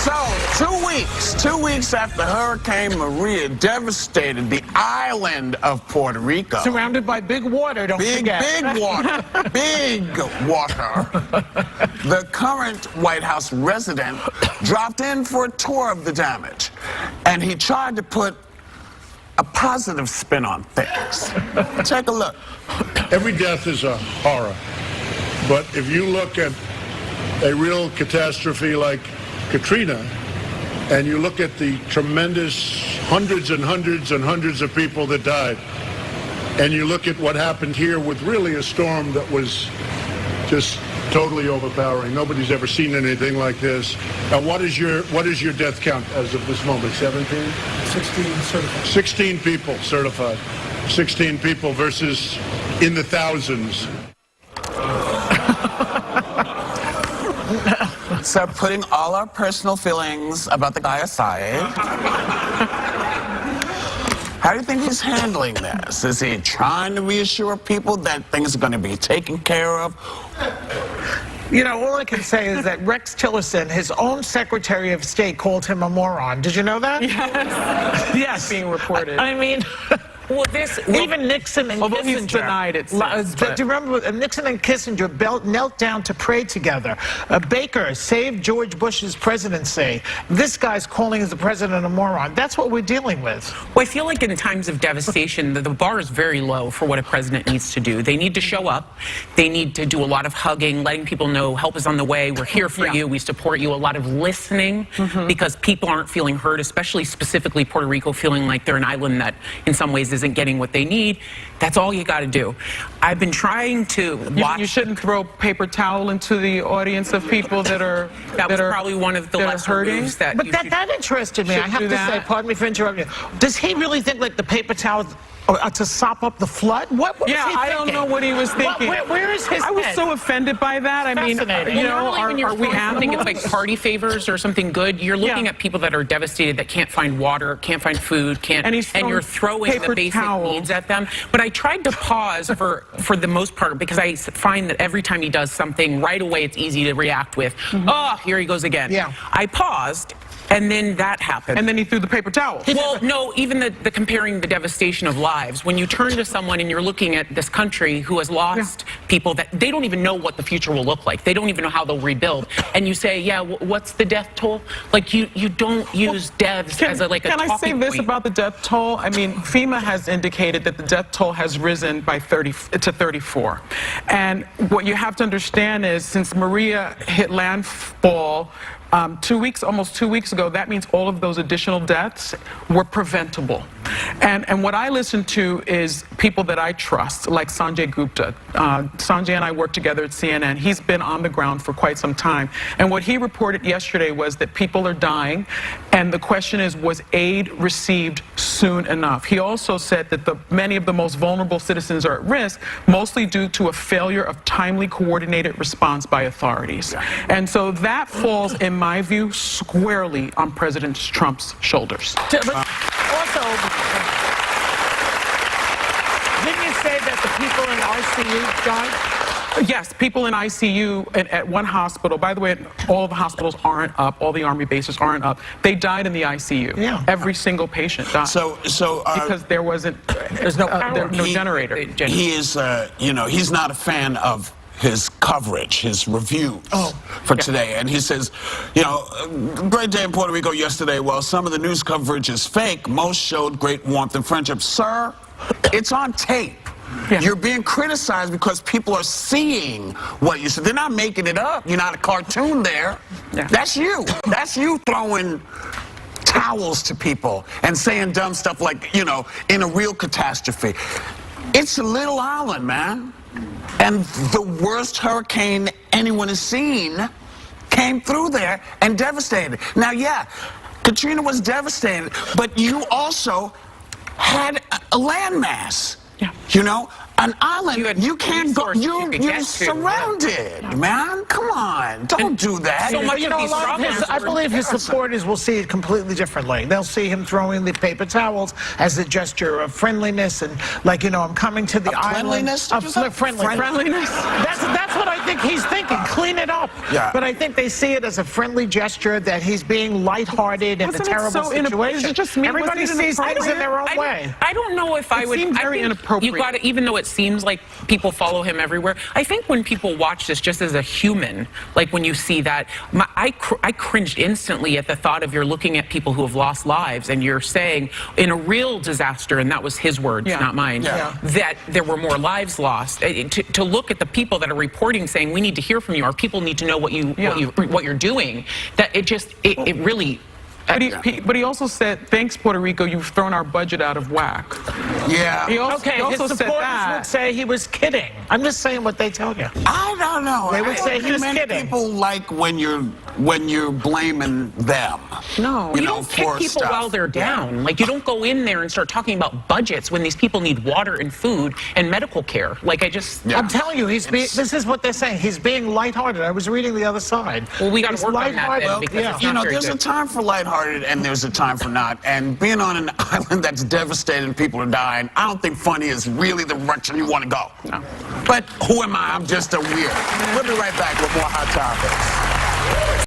So, 2 weeks after Hurricane Maria devastated the island of Puerto Rico. Surrounded by big water, don't forget. Big water. Big water. The current White House resident dropped in for a tour of the damage. And he tried to put a positive spin on things. Take a look. Every death is a horror. But if you look at a real catastrophe like Katrina, and you look at the tremendous hundreds and hundreds and hundreds of people that died, and you look at what happened here with really a storm that was just totally overpowering. Nobody's ever seen anything like this. Now, what is your death count as of this moment? 17? 16 certified. 16 people certified. 16 people versus in the thousands. So putting all our personal feelings about the guy aside, how do you think he's handling this? Is he trying to reassure people that things are going to be taken care of? You know, all I can say is that Rex Tillerson, his own Secretary of State, called him a moron. Did you know that? Yes. Yes. Being reported. I mean... Well, even Nixon and although Kissinger. He's denied it since, do you remember Nixon and Kissinger knelt down to pray together? Baker saved George Bush's presidency. This guy's calling the president a moron. That's what we're dealing with. Well, I feel like in times of devastation, the bar is very low for what a president needs to do. They need to show up. They need to do a lot of hugging, letting people know help is on the way. We're here for you. We support you. A lot of listening because people aren't feeling heard, especially specifically Puerto Rico feeling like they're an island that in some ways isn't getting what they need. That's all you got to do. I've been trying to watch. You shouldn't throw paper towel into the audience of people that are probably one of the lesser moves that. But that interested me. I have to say, pardon me for interrupting you. Does he really think like the paper towels are to sop up the flood? What was he thinking? I don't know what he was thinking. Where is his I was head? so offended by that. I mean, you know, are we think it's like party favors or something good? You're looking at people that are devastated, that can't find water, can't find food, and you're throwing the basic needs at them. But I tried to pause for the most part because I find that every time he does something, right away it's easy to react with, oh, here he goes again. Yeah. I paused. And then that happened. And then he threw the paper towel. Well, no, even the comparing the devastation of lives. When you turn to someone and you're looking at this country who has lost people that they don't even know what the future will look like. They don't even know how they'll rebuild. And you say, yeah, what's the death toll? Like you don't use deaths as a talking point. Can I say this about the death toll? I mean, FEMA has indicated that the death toll has risen by 30 to 34. And what you have to understand is since Maria hit landfall, almost 2 weeks ago, that means all of those additional deaths were preventable. And what I listen to is people that I trust, like Sanjay Gupta. Sanjay and I work together at CNN. He's been on the ground for quite some time. And what he reported yesterday was that people are dying. And the question is, was aid received soon enough? He also said that many of the most vulnerable citizens are at risk, mostly due to a failure of timely coordinated response by authorities. And so that falls, in my view, squarely on President Trump's shoulders. Also, didn't you say that the people in ICU died? Yes, people in ICU at one hospital. By the way, all the hospitals aren't up. All the Army bases aren't up. They died in the ICU. Yeah. Every single patient died. Because there's no generator. He is, he's not a fan of his coverage, his reviews for today. And he says, great day in Puerto Rico yesterday. Well, some of the news coverage is fake. Most showed great warmth and friendship. Sir, it's on tape. Yeah. You're being criticized because people are seeing what you said. They're not making it up. You're not a cartoon there. Yeah. That's you. That's you throwing towels to people and saying dumb stuff like, in a real catastrophe. It's a little island, man. And the worst hurricane anyone has seen came through there and devastated. Now, yeah, Katrina was devastated, but you also had a landmass. Yeah. An island, You had you can't go. resources you could You're get to. surrounded, man. Come on, don't do that. so much You of know, a these lot of his, problems I were believe his embarrassing. supporters will see it completely differently. They'll see him throwing the paper towels as a gesture of friendliness and, like, you know, I'm coming to the island. cleanliness, did you say? Friendliness. That's what I think he's thinking. Clean it up. Yeah. But I think they see it as a friendly gesture that he's being lighthearted in a Wasn't it terrible so inappropriate? situation. Is it just me? Everybody Wasn't it sees things in their own way. I don't know if I would. seemed very I think inappropriate. You got to, even though it seems like people follow him everywhere. I think when people watch this, just as a human, like when you see that, I cringed instantly at the thought of you're looking at people who have lost lives, and you're saying in a real disaster, and that was his words, not mine, that there were more lives lost. To look at the people that are reporting, saying we need to hear from you, our people need to know what you're doing. That it really. But he also said, thanks, Puerto Rico, you've thrown our budget out of whack. Yeah. He also, Okay, he also his said supporters that. would say he was kidding. I'm just saying what they tell you. I don't know. They would say he was many kidding. people like when you're blaming them. No. You You know, don't pick for people stuff. while they're down. Like, you don't go in there and start talking about budgets when these people need water and food and medical care. Like, Yeah. I'm telling you, this is what they're saying. He's being lighthearted. I was reading the other side. Well, we gotta He's work on that then, lighthearted. because Yeah. it's You not know, very there's a good. time for lighthearted and there's a time for not. And being on an island that's devastated and people are dying, I don't think funny is really the direction you want to go. No. But who am I? I'm just a weird. We'll be right back with more Hot Topics.